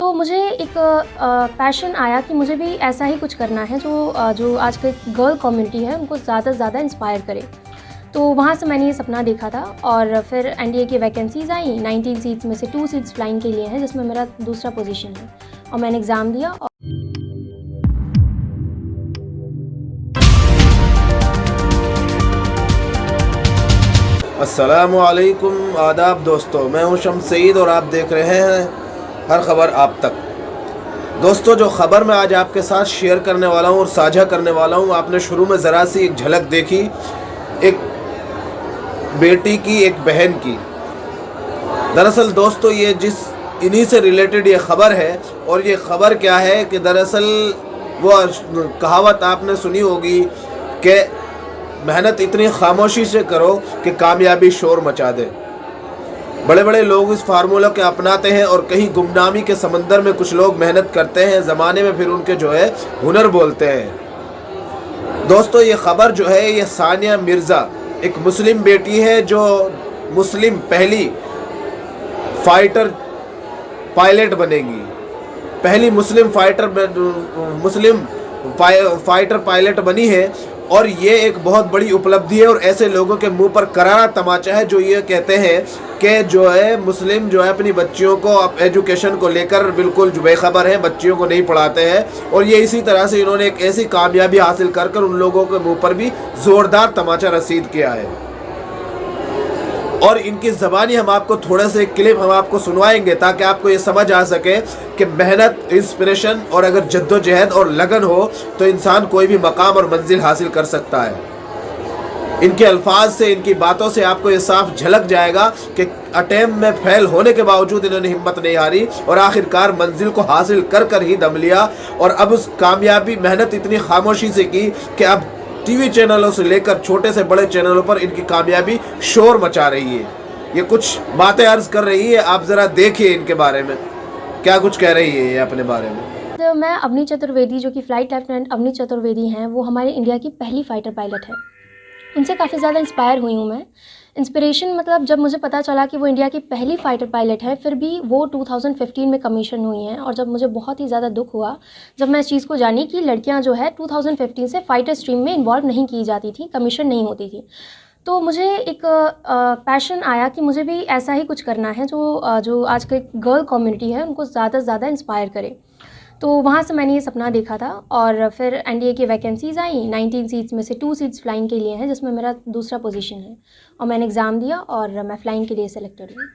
तो मुझे एक पैशन आया कि मुझे भी ऐसा ही कुछ करना है जो आज के गर्ल कम्युनिटी है उनको ज़्यादा से ज़्यादा इंस्पायर करे। तो वहाँ से मैंने ये सपना देखा था और फिर एनडीए की वैकेंसीज़ आई। 19 सीट्स में से 2 सीट्स फ्लाइंग के लिए हैं, जिसमें मेरा दूसरा पोजीशन है और मैंने एग्ज़ाम दिया। अस्सलामुअलैकुम, आदाब दोस्तों, मैं हूं शम्स सईद और आप देख रहे हैं हर खबर आप तक। दोस्तों, जो ख़बर मैं आज आपके साथ शेयर करने वाला हूं और साझा करने वाला हूं, आपने शुरू में ज़रा सी एक झलक देखी, एक बेटी की, एक बहन की। दरअसल दोस्तों, ये इन्हीं से रिलेटेड ये ख़बर है। और ये ख़बर क्या है कि दरअसल वो कहावत आपने सुनी होगी कि मेहनत इतनी खामोशी से करो कि कामयाबी शोर मचा दे। बड़े बड़े लोग इस फार्मूला के अपनाते हैं और कहीं गुमनामी के समंदर में कुछ लोग मेहनत करते हैं, ज़माने में फिर उनके जो है हुनर बोलते हैं। दोस्तों, ये ख़बर जो है, ये सानिया मिर्ज़ा एक मुस्लिम बेटी है जो मुस्लिम पहली फाइटर पायलट बनेगी, पहली मुस्लिम फाइटर पायलट बनी है। और ये एक बहुत बड़ी उपलब्धि है और ऐसे लोगों के मुंह पर करारा तमाचा है जो ये कहते हैं कि जो है मुस्लिम जो है अपनी बच्चियों को एजुकेशन को लेकर बिल्कुल बेखबर है, बच्चियों को नहीं पढ़ाते हैं। और ये इसी तरह से इन्होंने एक ऐसी कामयाबी हासिल कर उन लोगों के मुंह पर भी ज़ोरदार तमाचा रसीद किया है। और इनकी ज़बानी हम आपको थोड़े से क्लिप हम आपको सुनवाएंगे ताकि आपको ये समझ आ सके कि मेहनत, इंस्पिरेशन और अगर जद्दोजहद और लगन हो तो इंसान कोई भी मकाम और मंजिल हासिल कर सकता है। इनके अल्फाज से, इनकी बातों से आपको ये साफ झलक जाएगा कि अटेम्प्ट में फेल होने के बावजूद इन्होंने हिम्मत नहीं हारी और आखिरकार मंजिल को हासिल कर ही दम लिया। और अब उस कामयाबी मेहनत इतनी खामोशी से की कि अब टीवी चैनलों से लेकर छोटे से बड़े चैनलों पर इनकी कामयाबी शोर मचा रही है। ये कुछ बातें अर्ज कर रही है, आप ज़रा देखिए इनके बारे में क्या कुछ कह रही है ये अपने बारे में। तो मैं अवनी चतुर्वेदी, जो कि फ़्लाइट लेफ्टिनेंट अवनी चतुर्वेदी हैं, वो हमारे इंडिया की पहली फ़ाइटर पायलट है। उनसे काफ़ी ज़्यादा इंस्पायर हुई हूँ मैं। इंस्पिरेशन मतलब जब मुझे पता चला कि वो इंडिया की पहली फ़ाइटर पायलट है, फिर भी वो 2015 में कमीशन हुई हैं। और जब मुझे बहुत ही ज़्यादा दुख हुआ जब मैं इस चीज़ को जानी कि लड़कियां जो है 2015 से फ़ाइटर स्ट्रीम में इन्वॉल्व नहीं की जाती थी, कमीशन नहीं होती थी। तो मुझे एक पैशन आया कि मुझे भी ऐसा ही कुछ करना है जो आज के गर्ल कम्युनिटी है उनको ज़्यादा से ज़्यादा इंस्पायर करे। तो वहाँ से मैंने ये सपना देखा था और फिर एनडीए की वैकेंसीज़ आई। 19 सीट्स में से 2 सीट्स फ्लाइंग के लिए हैं, जिसमें मेरा दूसरा पोजीशन है और मैंने एग्ज़ाम दिया और मैं फ़्लाइंग के लिए सेलेक्टेड हुई।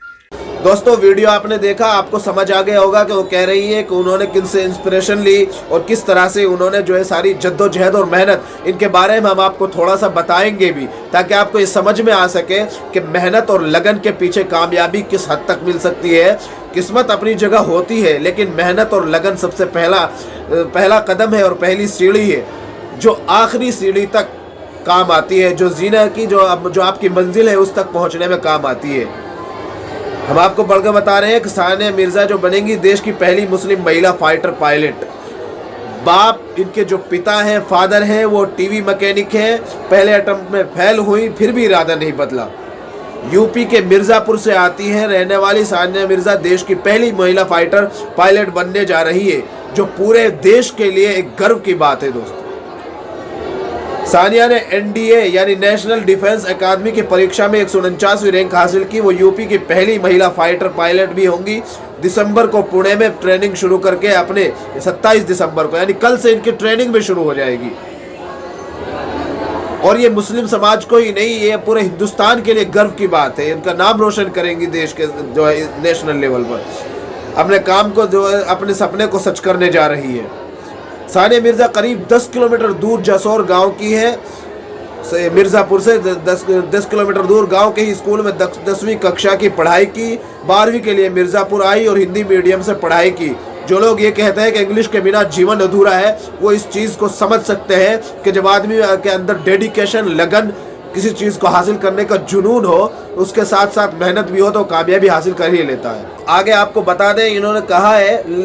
दोस्तों, वीडियो आपने देखा, आपको समझ आ गया होगा कि वो कह रही है कि उन्होंने किन से इंस्पिरेशन ली और किस तरह से उन्होंने जो है सारी जद्दोजहद और मेहनत, इनके बारे में हम आपको थोड़ा सा बताएंगे भी ताकि आपको ये समझ में आ सके कि मेहनत और लगन के पीछे कामयाबी किस हद तक मिल सकती है। किस्मत अपनी जगह होती है, लेकिन मेहनत और लगन सबसे पहला कदम है और पहली सीढ़ी है जो आखिरी सीढ़ी तक काम आती है, जो जीना की जो आपकी मंजिल है उस तक पहुँचने में काम आती है। हम आपको बढ़कर बता रहे हैं कि सानिया मिर्ज़ा जो बनेंगी देश की पहली मुस्लिम महिला फाइटर पायलट। बाप, इनके जो पिता हैं, फादर हैं, वो टीवी मैकेनिक हैं। पहले अटेम्प्ट में फेल हुई, फिर भी इरादा नहीं बदला। यूपी के मिर्ज़ापुर से आती हैं रहने वाली सानिया मिर्ज़ा देश की पहली महिला फाइटर पायलट बनने जा रही है, जो पूरे देश के लिए एक गर्व की बात है। दोस्तों, सानिया ने एनडीए यानी नेशनल डिफेंस एकेडमी की परीक्षा में 149वीं रैंक हासिल की। वो यूपी की पहली महिला फाइटर पायलट भी होंगी। दिसंबर को पुणे में ट्रेनिंग शुरू करके अपने 27 दिसंबर को यानी कल से इनकी ट्रेनिंग भी शुरू हो जाएगी। और ये मुस्लिम समाज को ही नहीं, ये पूरे हिंदुस्तान के लिए गर्व की बात है। इनका नाम रोशन करेंगी देश के जो है नेशनल लेवल पर। अपने काम को जो है, अपने सपने को सच करने जा रही है। सानिया मिर्ज़ा करीब 10 किलोमीटर दूर जसौर गांव की है। मिर्ज़ापुर से 10 किलोमीटर दूर गांव के ही स्कूल में 10वीं कक्षा की पढ़ाई की। 12वीं के लिए मिर्ज़ापुर आई और हिंदी मीडियम से पढ़ाई की। जो लोग ये कहते हैं कि इंग्लिश के बिना जीवन अधूरा है, वो इस चीज़ को समझ सकते हैं कि जब आदमी के अंदर डेडिकेशन, लगन, किसी चीज़ को हासिल करने का जुनून हो, उसके साथ साथ मेहनत भी हो तो कामयाबी हासिल कर ही लेता है। आगे आपको बता दें, इन्होंने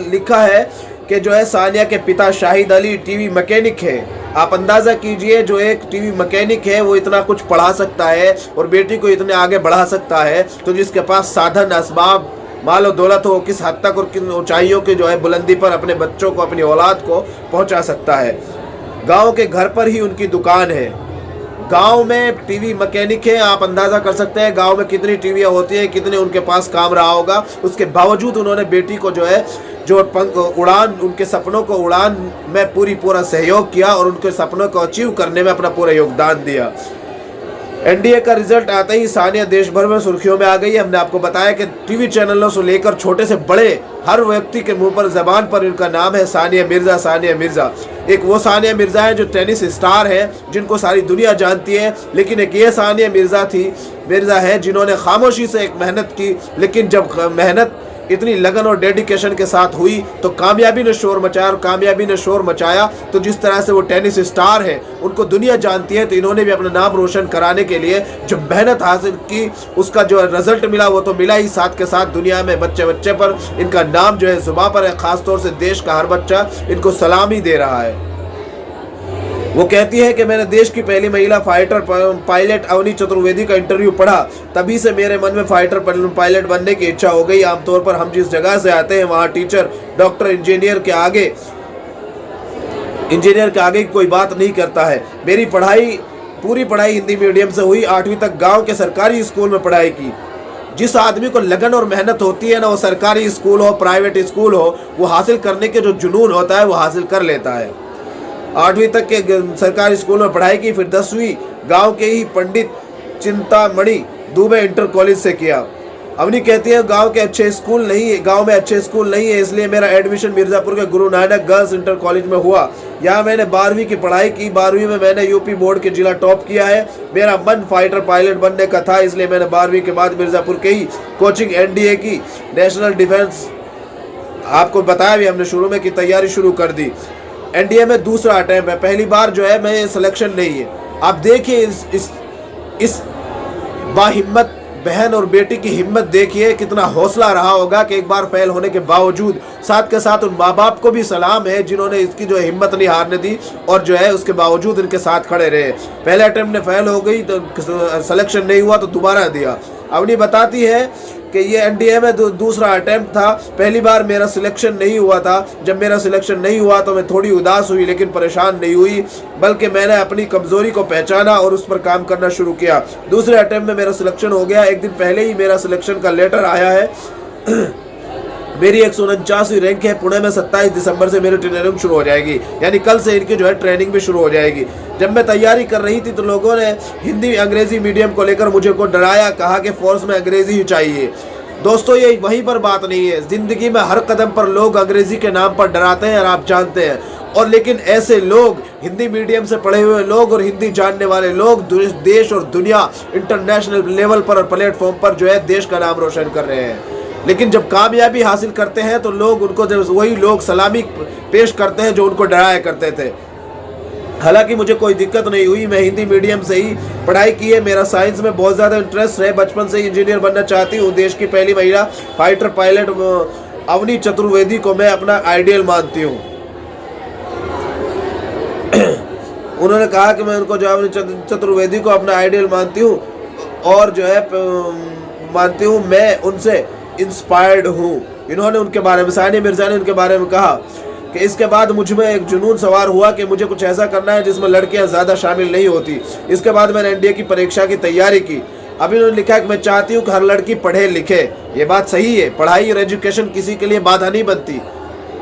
लिखा है कि जो है सानिया के पिता शाहिद अली टीवी मैकेनिक है। आप अंदाज़ा कीजिए, जो एक टीवी मैकेनिक है वो इतना कुछ पढ़ा सकता है और बेटी को इतने आगे बढ़ा सकता है, तो जिसके पास साधन, असबाब, मालो दौलत हो, किस हद तक और किन ऊंचाइयों के जो है बुलंदी पर अपने बच्चों को, अपनी औलाद को पहुंचा सकता है। गांव के घर पर ही उनकी दुकान है। गांव में टीवी मैकेनिक है। आप अंदाजा कर सकते हैं गांव में कितनी टीवियां होती हैं, कितने उनके पास काम रहा होगा। उसके बावजूद उन्होंने बेटी को जो है उड़ान, उनके सपनों को उड़ान में पूरा सहयोग किया और उनके सपनों को अचीव करने में अपना पूरा योगदान दिया। एनडीए का रिजल्ट आते ही सानिया देश भर में सुर्खियों में आ गई। हमने आपको बताया कि टीवी चैनलों से लेकर छोटे से बड़े हर व्यक्ति के मुंह पर, जबान पर इनका नाम है सानिया मिर्जा, सानिया मिर्जा। एक वो सानिया मिर्जा है जो टेनिस स्टार है, जिनको सारी दुनिया जानती है, लेकिन एक ये सानिया मिर्जा है जिन्होंने खामोशी से एक मेहनत की, लेकिन जब मेहनत इतनी लगन और डेडिकेशन के साथ हुई तो कामयाबी ने शोर मचाया, और कामयाबी ने शोर मचाया तो जिस तरह से वो टेनिस स्टार है, उनको दुनिया जानती है, तो इन्होंने भी अपना नाम रोशन कराने के लिए जो मेहनत हासिल की, उसका जो रिजल्ट मिला वो तो मिला ही, साथ के साथ दुनिया में बच्चे बच्चे पर इनका नाम जो है जुबान पर है। खासतौर से देश का हर बच्चा इनको सलामी दे रहा है। वो कहती है कि मैंने देश की पहली महिला फाइटर पायलट अवनी चतुर्वेदी का इंटरव्यू पढ़ा, तभी से मेरे मन में फाइटर पायलट बनने की इच्छा हो गई। आमतौर पर हम जिस जगह से आते हैं वहाँ टीचर, डॉक्टर, इंजीनियर के आगे कोई बात नहीं करता है। मेरी पूरी पढ़ाई हिंदी मीडियम से हुई। 8वीं तक गाँव के सरकारी स्कूल में पढ़ाई की। जिस आदमी को लगन और मेहनत होती है ना, वो सरकारी स्कूल हो, प्राइवेट स्कूल हो, वो हासिल करने के जो जुनून होता है वो हासिल कर लेता है। 8वीं तक के सरकारी स्कूल में पढ़ाई की, फिर 10वीं गांव के ही पंडित चिंतामणि दुबे इंटर कॉलेज से किया। अवनी कहती है गांव में अच्छे स्कूल नहीं है, इसलिए मेरा एडमिशन मिर्जापुर के Guru Nanak girls inter college में हुआ। यहाँ मैंने 12वीं की पढ़ाई की। 12वीं में मैंने यूपी बोर्ड के जिला टॉप किया है। मेरा मन फाइटर पायलट बनने का था, इसलिए मैंने 12वीं के बाद मिर्जापुर के ही कोचिंग एनडीए की नेशनल डिफेंस, आपको बताया भी हमने शुरू में, की तैयारी शुरू कर दी। एनडीए में दूसरा अटेम्प्ट है, पहली बार जो है मैं सिलेक्शन नहीं है। आप देखिए इस बाहिम्मत बहन और बेटी की हिम्मत देखिए, कितना हौसला रहा होगा कि एक बार फेल होने के बावजूद, साथ के साथ उन माँ बाप को भी सलाम है जिन्होंने इसकी जो हिम्मत नहीं हारने दी और जो है उसके बावजूद इनके साथ खड़े रहे। पहले अटेम्प्ट में फेल हो गई तो सिलेक्शन नहीं हुआ तो दोबारा दिया। अवनी बताती है कि ये एनडीए में दूसरा अटेम्प्ट था, पहली बार मेरा सिलेक्शन नहीं हुआ था। जब मेरा सिलेक्शन नहीं हुआ तो मैं थोड़ी उदास हुई, लेकिन परेशान नहीं हुई, बल्कि मैंने अपनी कमज़ोरी को पहचाना और उस पर काम करना शुरू किया। दूसरे अटेम्प्ट में मेरा सिलेक्शन हो गया। एक दिन पहले ही मेरा सिलेक्शन का लेटर आया है। मेरी 149वीं रैंक है। पुणे में 27 दिसंबर से मेरी ट्रेनिंग शुरू हो जाएगी, यानी कल से इनकी जो है ट्रेनिंग भी शुरू हो जाएगी। जब मैं तैयारी कर रही थी तो लोगों ने हिंदी अंग्रेजी मीडियम को लेकर मुझे को डराया, कहा कि फोर्स में अंग्रेजी ही चाहिए। दोस्तों, ये वहीं पर बात नहीं है। ज़िंदगी में हर कदम पर लोग अंग्रेजी के नाम पर डराते हैं और आप जानते हैं, और लेकिन ऐसे लोग, हिंदी मीडियम से पढ़े हुए लोग और हिंदी जानने वाले लोग देश और दुनिया, इंटरनेशनल लेवल पर और प्लेटफॉर्म पर जो है देश का नाम रोशन कर रहे हैं। लेकिन जब कामयाबी हासिल करते हैं तो लोग उनको, वही लोग सलामी पेश करते हैं जो उनको डराया करते थे। हालांकि मुझे कोई दिक्कत नहीं हुई, मैं हिंदी मीडियम से ही पढ़ाई की है। मेरा साइंस में बहुत ज़्यादा इंटरेस्ट है, बचपन से ही इंजीनियर बनना चाहती हूँ। देश की पहली महिला फाइटर पायलट अवनी चतुर्वेदी को मैं अपना आइडियल मानती हूँ। उन्होंने कहा कि मैं उनको जो अवनी चतुर्वेदी को अपना आइडियल मानती हूँ और जो है मैं उनसे इंस्पायर्ड हूँ। इन्होंने उनके बारे में, सानिया मिर्जा ने उनके बारे में कहा कि इसके बाद मुझ में एक जुनून सवार हुआ कि मुझे कुछ ऐसा करना है जिसमें लड़कियां ज़्यादा शामिल नहीं होती। इसके बाद मैंने एनडीए की परीक्षा की तैयारी की। अभी उन्होंने लिखा है कि मैं चाहती हूँ कि हर लड़की पढ़े लिखे। ये बात सही है, पढ़ाई और एजुकेशन किसी के लिए बाधा नहीं बनती।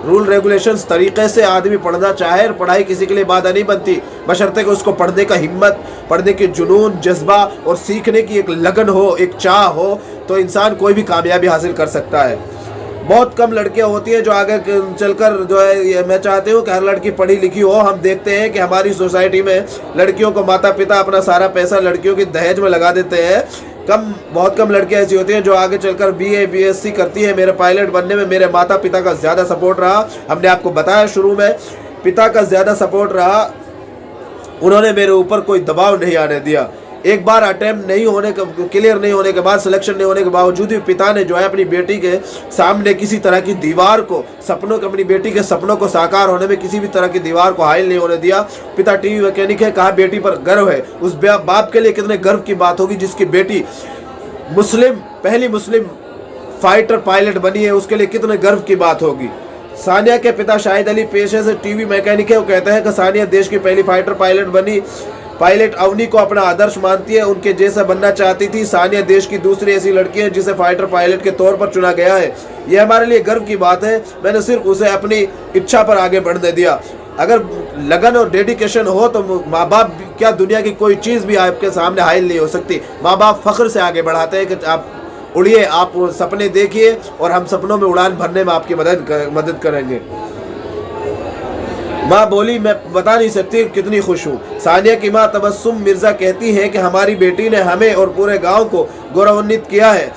रूल रेगुलेशंस तरीके से आदमी पढ़ना चाहे और पढ़ाई किसी के लिए बाधा नहीं बनती, बशर्ते कि उसको पढ़ने का हिम्मत, पढ़ने की जुनून, जज्बा और सीखने की एक लगन हो, एक चाह हो, तो इंसान कोई भी कामयाबी हासिल कर सकता है। बहुत कम लड़कियां होती हैं जो आगे चलकर जो है, मैं चाहती हूँ कि हर लड़की पढ़ी लिखी हो। हम देखते हैं कि हमारी सोसाइटी में लड़कियों को माता पिता अपना सारा पैसा लड़कियों की दहेज में लगा देते हैं। बहुत कम लड़कियां ऐसी होती हैं जो आगे चलकर बीए बीएससी करती है। मेरे पायलट बनने में मेरे माता पिता का ज़्यादा सपोर्ट रहा। हमने आपको बताया शुरू में, पिता का ज़्यादा सपोर्ट रहा। उन्होंने मेरे ऊपर कोई दबाव नहीं आने दिया। एक बार अटेम्प्ट क्लियर नहीं होने के बाद, सिलेक्शन नहीं होने के बावजूद भी पिता ने जो है अपनी बेटी के सामने किसी तरह की दीवार को, अपनी बेटी के सपनों को साकार होने में किसी भी तरह की दीवार को हाइल नहीं होने दिया। पिता टीवी मैकेनिक है, कहा बेटी पर गर्व है। उस बाप के लिए कितने गर्व की बात होगी जिसकी बेटी पहली मुस्लिम फाइटर पायलट बनी है, उसके लिए कितने गर्व की बात होगी। सानिया के पिता शाहिद अली पेशे से टीवी मैकेनिक है। वो कहते हैं कि सानिया देश की पहली फाइटर पायलट बनी। पायलट अवनी को अपना आदर्श मानती है, उनके जैसा बनना चाहती थी। सानिया देश की दूसरी ऐसी लड़की है जिसे फाइटर पायलट के तौर पर चुना गया है। यह हमारे लिए गर्व की बात है। मैंने सिर्फ उसे अपनी इच्छा पर आगे बढ़ने दिया। अगर लगन और डेडिकेशन हो तो माँ बाप क्या, दुनिया की कोई चीज़ भी आपके सामने हाइल नहीं हो सकती। माँ बाप फ़ख्र से आगे बढ़ाते हैं कि आप उड़िए, आप सपने देखिए और हम सपनों में उड़ान भरने में आपकी मदद करेंगे। माँ बोली, मैं बता नहीं सकती कितनी खुश हूँ। सानिया की माँ तबस्सुम मिर्ज़ा कहती हैं कि हमारी बेटी ने हमें और पूरे गांव को गौरवान्वित किया है।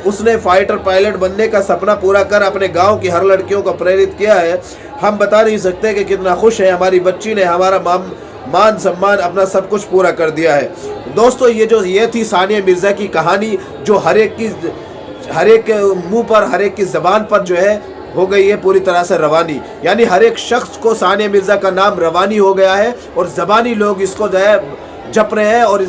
उसने फाइटर पायलट बनने का सपना पूरा कर अपने गांव की हर लड़कियों को प्रेरित किया है। हम बता नहीं सकते कि कितना खुश है। हमारी बच्ची ने हमारा मान सम्मान अपना सब कुछ पूरा कर दिया है। दोस्तों, ये थी सानिया मिर्ज़ा की कहानी, जो हर एक के मुंह पर, हर एक की ज़बान पर जो है हो गई है पूरी तरह से रवानी। यानी हर एक शख्स को सानिया मिर्ज़ा का नाम रवानी हो गया है और ज़बानी लोग इसको जो है जप रहे हैं। और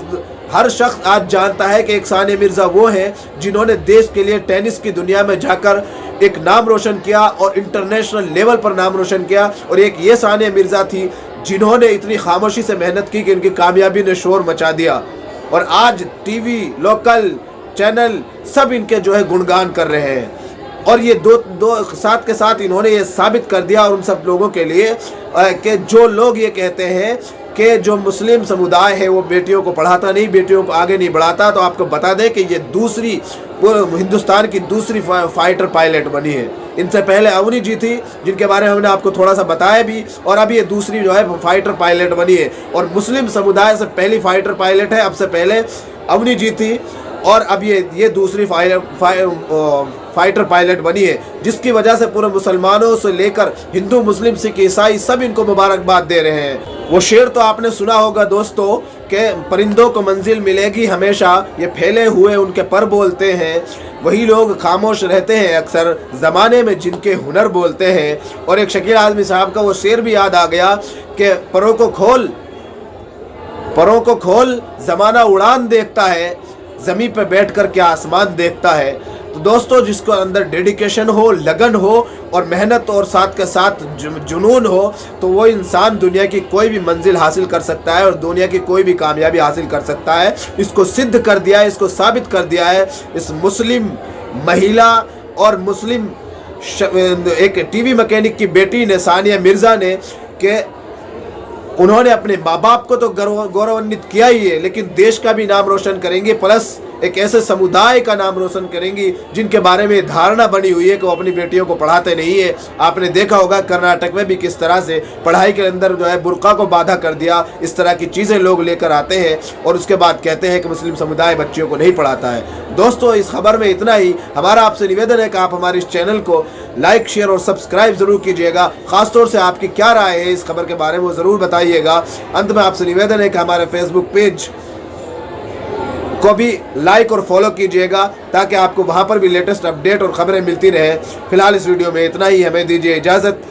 हर शख्स आज जानता है कि एक सानिया मिर्ज़ा वो है जिन्होंने देश के लिए टेनिस की दुनिया में जाकर एक नाम रोशन किया और इंटरनेशनल लेवल पर नाम रोशन किया। और एक ये सानिया मिर्ज़ा थी जिन्होंने इतनी खामोशी से मेहनत की कि इनकी कामयाबी ने शोर मचा दिया। और आज टीवी, लोकल चैनल सब इनके जो है गुणगान कर रहे हैं। और ये दो साथ के साथ इन्होंने ये साबित कर दिया और उन सब लोगों के लिए कि जो लोग ये कहते हैं कि जो मुस्लिम समुदाय है वो बेटियों को पढ़ाता नहीं, बेटियों को आगे नहीं बढ़ाता, तो आपको बता दें कि ये हिंदुस्तान की दूसरी फाइटर पायलट बनी है। इनसे पहले अवनी जी थी, जिनके बारे में हमने आपको थोड़ा सा बताया भी, और अब ये दूसरी जो है फाइटर पायलट बनी है। और मुस्लिम समुदाय से पहली फाइटर पायलट है। अब से पहले अवनी जी थी और अब ये दूसरी फाइटर पायलट बनी है, जिसकी वजह से पूरे मुसलमानों से लेकर हिंदू, मुस्लिम, सिख, ईसाई सब इनको मुबारकबाद दे रहे हैं। वो शेर तो आपने सुना होगा दोस्तों कि परिंदों को मंजिल मिलेगी हमेशा, ये फैले हुए उनके पर बोलते हैं। वही लोग खामोश रहते हैं अक्सर ज़माने में जिनके हुनर बोलते हैं। और एक शकील आज़मी साहब का वो शेर भी याद आ गया कि परों को खोल ज़माना उड़ान देखता है, ज़मीन पे बैठकर क्या आसमान देखता है। तो दोस्तों, जिसको अंदर डेडिकेशन हो, लगन हो और मेहनत और साथ के साथ जुनून हो, तो वो इंसान दुनिया की कोई भी मंजिल हासिल कर सकता है और दुनिया की कोई भी कामयाबी हासिल कर सकता है। इसको सिद्ध कर दिया है, इसको साबित कर दिया है इस मुस्लिम महिला और मुस्लिम एक टीवी मैकेनिक की बेटी ने, सानिया मिर्ज़ा ने, कि उन्होंने अपने माँ बाप को तो गौरवान्वित किया ही है, लेकिन देश का भी नाम रोशन करेंगे, प्लस एक ऐसे समुदाय का नाम रोशन करेंगी जिनके बारे में धारणा बनी हुई है कि वो अपनी बेटियों को पढ़ाते नहीं है। आपने देखा होगा कर्नाटक में भी किस तरह से पढ़ाई के अंदर जो है बुर्का को बाधा कर दिया। इस तरह की चीज़ें लोग लेकर आते हैं और उसके बाद कहते हैं कि मुस्लिम समुदाय बच्चियों को नहीं पढ़ाता है। दोस्तों, इस खबर में इतना ही। हमारा आपसे निवेदन है कि आप हमारे इस चैनल को लाइक, शेयर और सब्सक्राइब ज़रूर कीजिएगा। ख़ासतौर से आपकी क्या राय है इस खबर के बारे में वो ज़रूर बताइएगा। अंत में आपसे निवेदन है कि हमारे फेसबुक पेज को भी लाइक और फॉलो कीजिएगा ताकि आपको वहां पर भी लेटेस्ट अपडेट और खबरें मिलती रहे। फिलहाल इस वीडियो में इतना ही। हमें दीजिए इजाज़त।